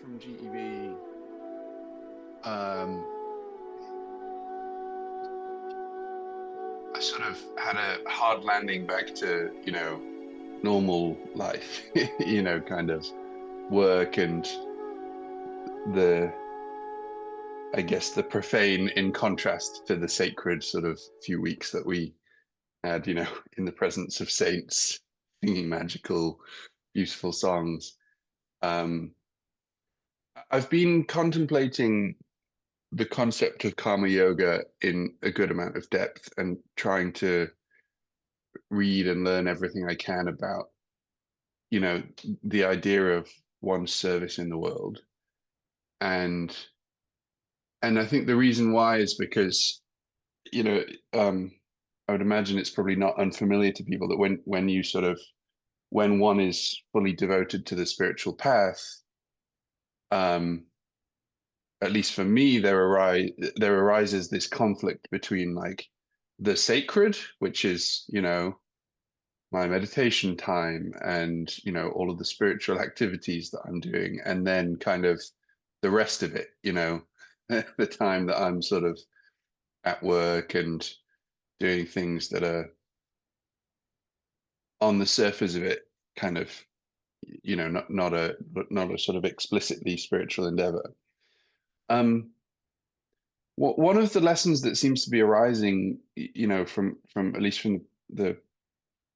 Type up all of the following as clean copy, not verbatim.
from GEV, um, I sort of had a hard landing back to, normal life, kind of work and the, I guess, the profane in contrast to the sacred sort of few weeks that we had, in the presence of saints, singing magical, beautiful songs. Um, I've been contemplating the concept of karma yoga in a good amount of depth and trying to read and learn everything I can about, you know, the idea of one's service in the world. And and I think the reason why is because, you know, um, I would imagine it's probably not unfamiliar to people that when you sort of when one is fully devoted to the spiritual path, um, at least for me, there arises this conflict between like the sacred, which is, my meditation time and, all of the spiritual activities that I'm doing, and then kind of the rest of it, the time that I'm sort of at work and doing things that are on the surface of it, kind of, not a sort of explicitly spiritual endeavor. Um, one of the lessons that seems to be arising, from at least from the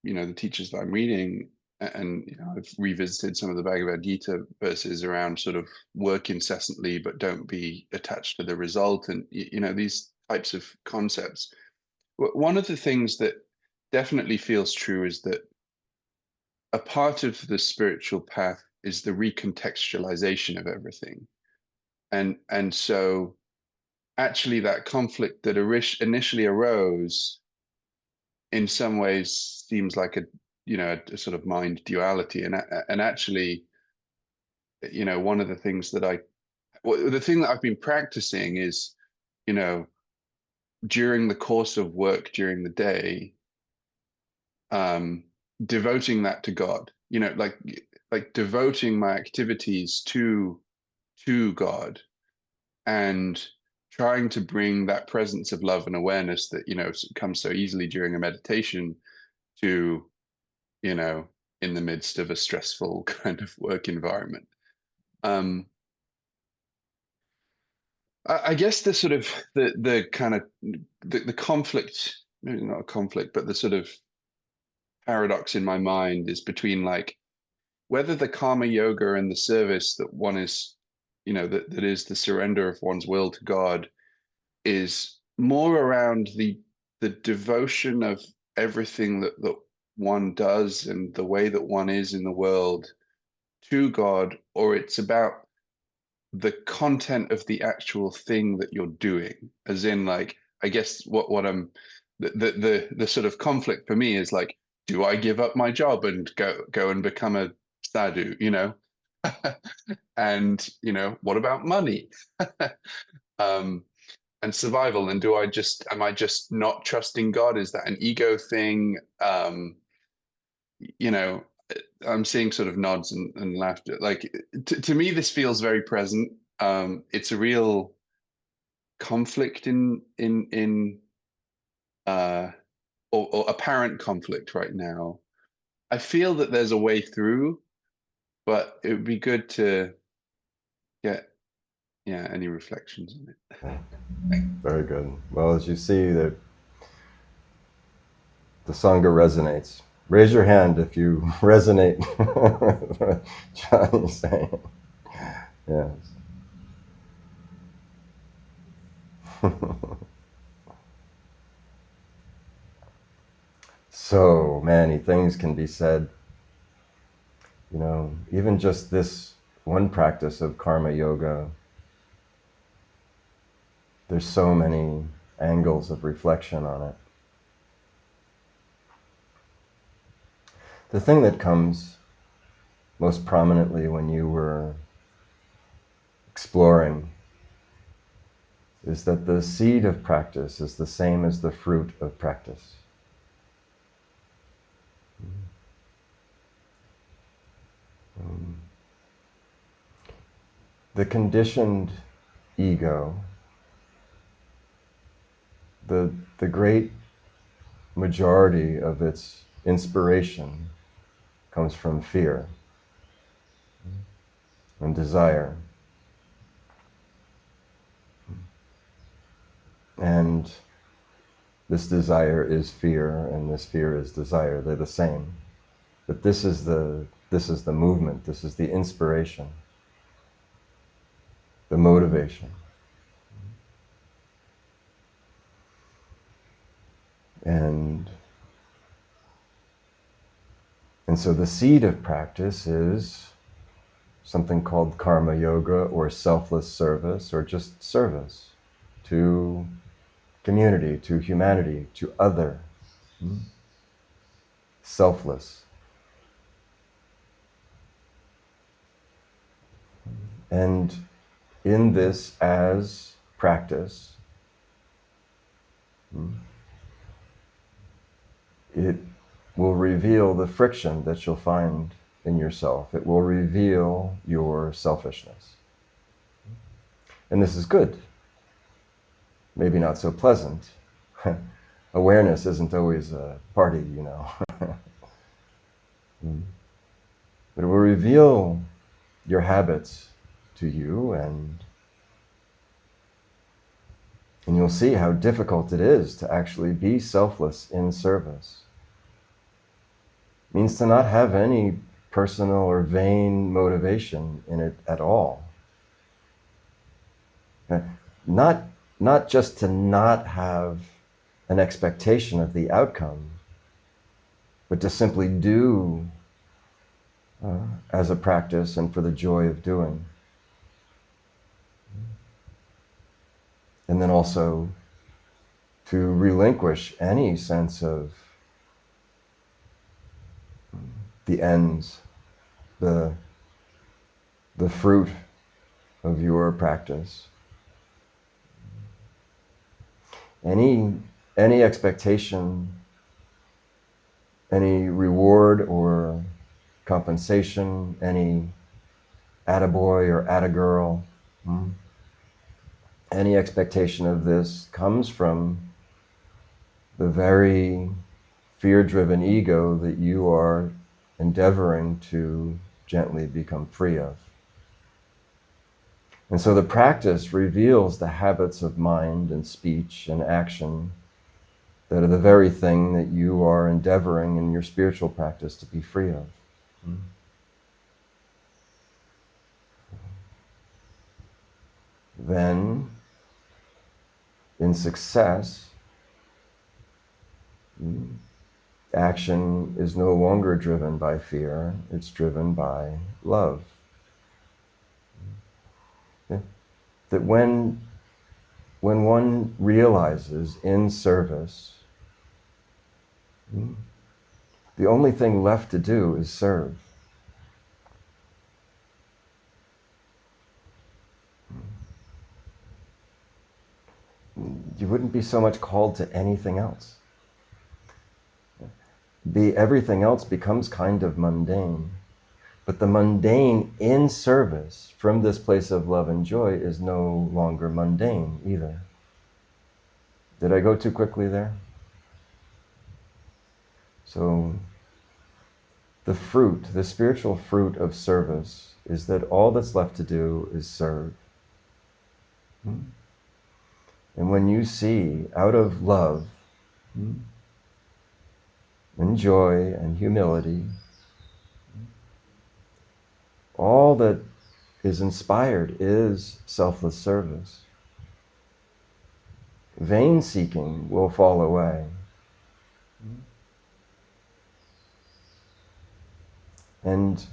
the teachers that I'm reading, and I've revisited some of the Bhagavad Gita verses around sort of work incessantly, but don't be attached to the result, and these types of concepts. One of the things that definitely feels true is that a part of the spiritual path is the recontextualization of everything, and so actually that conflict that initially arose in some ways seems like a sort of mind duality, and actually, one of the things that the thing that I've been practicing is, you know during the course of work during the day, um devoting that to God, like devoting my activities to God, and trying to bring that presence of love and awareness that comes so easily during a meditation to, you know, in the midst of a stressful kind of work environment. Um, I guess the sort of the kind of the conflict, maybe not a conflict, but the sort of paradox in my mind is between like whether the karma yoga and the service that one is, that is the surrender of one's will to God is more around the devotion of everything that one does and the way that one is in the world to God, or it's about the content of the actual thing that you're doing. As in, like, I guess what I'm the sort of conflict for me is like, do I give up my job and go and become a sadhu, And what about money? um, and survival? And am I just not trusting God? Is that an ego thing? You know, I'm seeing sort of nods and laughter. Like to me, this feels very present. It's a real conflict in uh, or apparent conflict right now. I feel that there's a way through, but it would be good to get any reflections on it. Yeah, very good. Well, as you see, the Sangha resonates. Raise your hand if you resonate with what Johnny's saying. Yes. So many things can be said. Even just this one practice of karma yoga, there's so many angles of reflection on it. The thing that comes most prominently when you were exploring is that the seed of practice is the same as the fruit of practice. Um, the conditioned ego, the great majority of its inspiration comes from fear and desire. And this desire is fear, and this fear is desire. They're the same. But this is the movement, this is the inspiration, the motivation. And so the seed of practice is something called karma yoga, or selfless service, or just service to community, to humanity, to other. Selfless. And in this as practice, it will reveal the friction that you'll find in yourself. It will reveal your selfishness. And this is good. Maybe not so pleasant. Awareness isn't always a party, you know. But it will reveal your habits to you, and you'll see how difficult it is to actually be selfless in service. It means to not have any personal or vain motivation in it at all. Not just to not have an expectation of the outcome, but to simply do as a practice and for the joy of doing. And then also to relinquish any sense of the ends, the fruit of your practice. Any expectation, any reward or compensation, any attaboy or attagirl, any expectation of this comes from the very fear-driven ego that you are endeavoring to gently become free of. And so the practice reveals the habits of mind and speech and action that are the very thing that you are endeavoring in your spiritual practice to be free of. Then, in success, action is no longer driven by fear, it's driven by love. That when one realizes in service, the only thing left to do is serve. You wouldn't be so much called to anything else. Everything else becomes kind of mundane. But the mundane in service from this place of love and joy is no longer mundane either. Did I go too quickly there? So the fruit, the spiritual fruit of service is that all that's left to do is serve. And when you see out of love and joy and humility, all that is inspired is selfless service. Vain seeking will fall away. And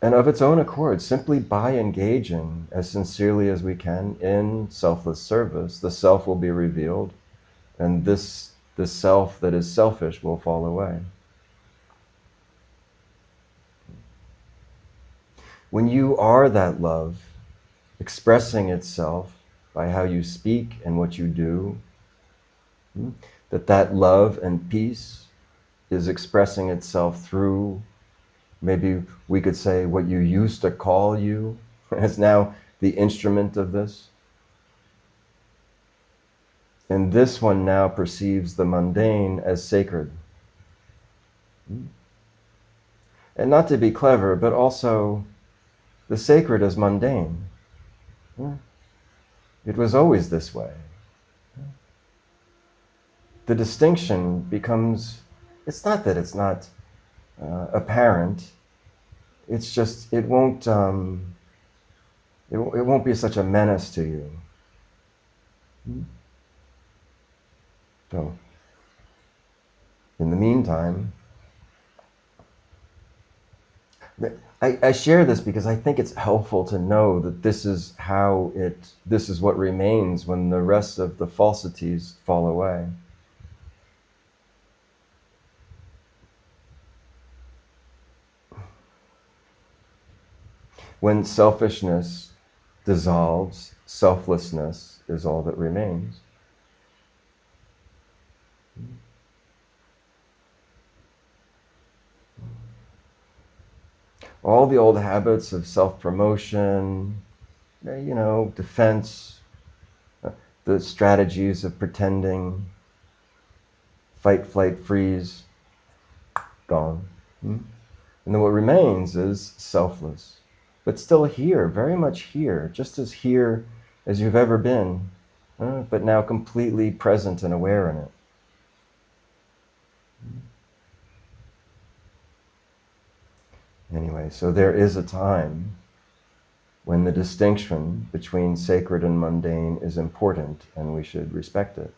of its own accord, simply by engaging as sincerely as we can in selfless service, the self will be revealed, and the self that is selfish will fall away. When you are that love, expressing itself by how you speak and what you do, that love and peace is expressing itself through, maybe we could say, what you used to call you as now the instrument of this. And this one now perceives the mundane as sacred. And not to be clever, but also the sacred as mundane. It was always this way. The distinction becomes, it's not that it's not apparent, it's just, it won't be such a menace to you. So, in the meantime, I share this because I think it's helpful to know that this is what remains when the rest of the falsities fall away. When selfishness dissolves, selflessness is all that remains. All the old habits of self-promotion, defense, the strategies of pretending, fight, flight, freeze, gone. And then what remains is selfless, but still here, very much here, just as here as you've ever been, but now completely present and aware in it. Anyway, so there is a time when the distinction between sacred and mundane is important and we should respect it.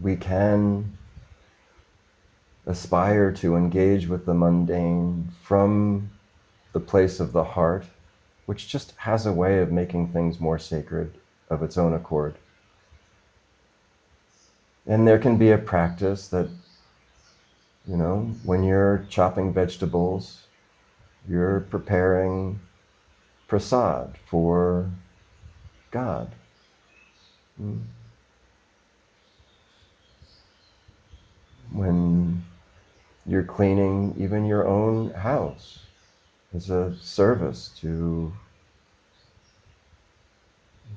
We can aspire to engage with the mundane from the place of the heart, which just has a way of making things more sacred of its own accord. And there can be a practice that, when you're chopping vegetables, you're preparing prasad for God. When you're cleaning even your own house as a service to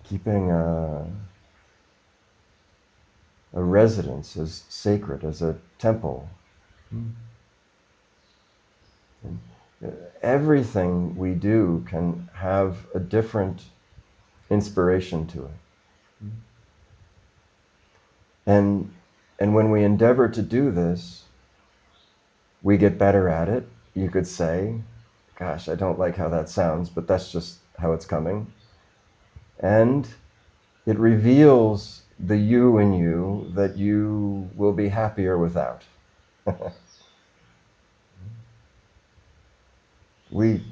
keeping a residence as sacred, as a temple. And everything we do can have a different inspiration to it. And when we endeavor to do this, we get better at it, you could say. Gosh, I don't like how that sounds, but that's just how it's coming. And it reveals the you in you that you will be happier without. We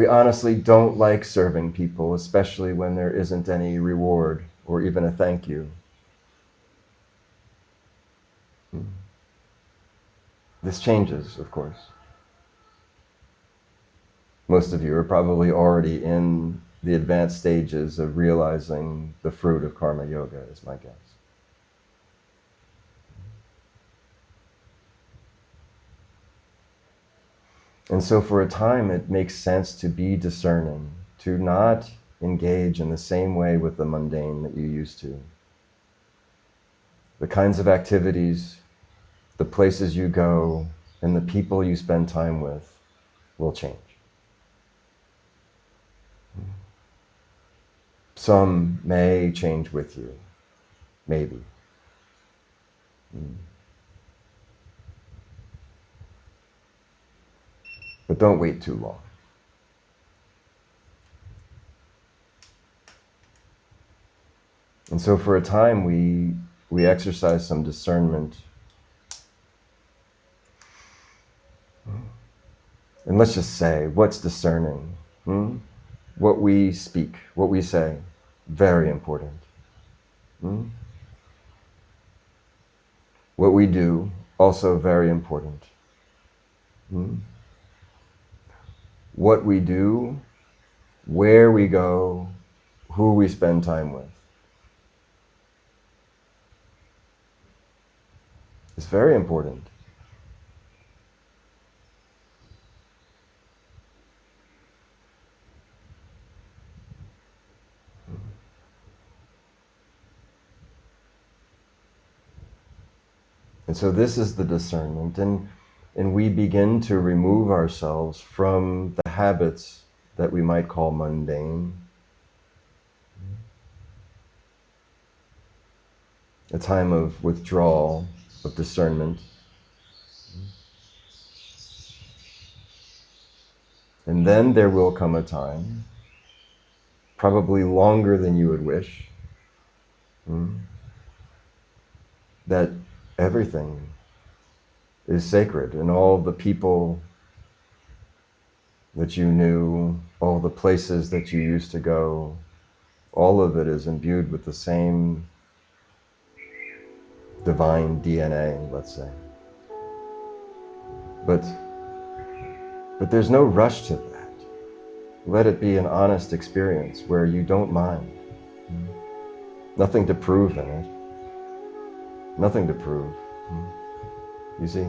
honestly don't like serving people, especially when there isn't any reward or even a thank you. This changes, of course. Most of you are probably already in the advanced stages of realizing the fruit of karma yoga, is my guess. And so for a time, it makes sense to be discerning, to not engage in the same way with the mundane that you used to. The kinds of activities, the places you go, and the people you spend time with will change. Some may change with you, maybe. But don't wait too long. And so for a time, we exercise some discernment. And let's just say, what's discerning? What we speak, what we say, very important. What we do, also very important. What we do, where we go, who we spend time with. It's very important. And so this is the discernment, and we begin to remove ourselves from the habits that we might call mundane. A time of withdrawal, of discernment. And then there will come a time, probably longer than you would wish, that everything is sacred, and all the people that you knew, all the places that you used to go, all of it is imbued with the same divine DNA, let's say. But there's no rush to that. Let it be an honest experience where you don't mind. Nothing to prove in it. Nothing to prove. You see?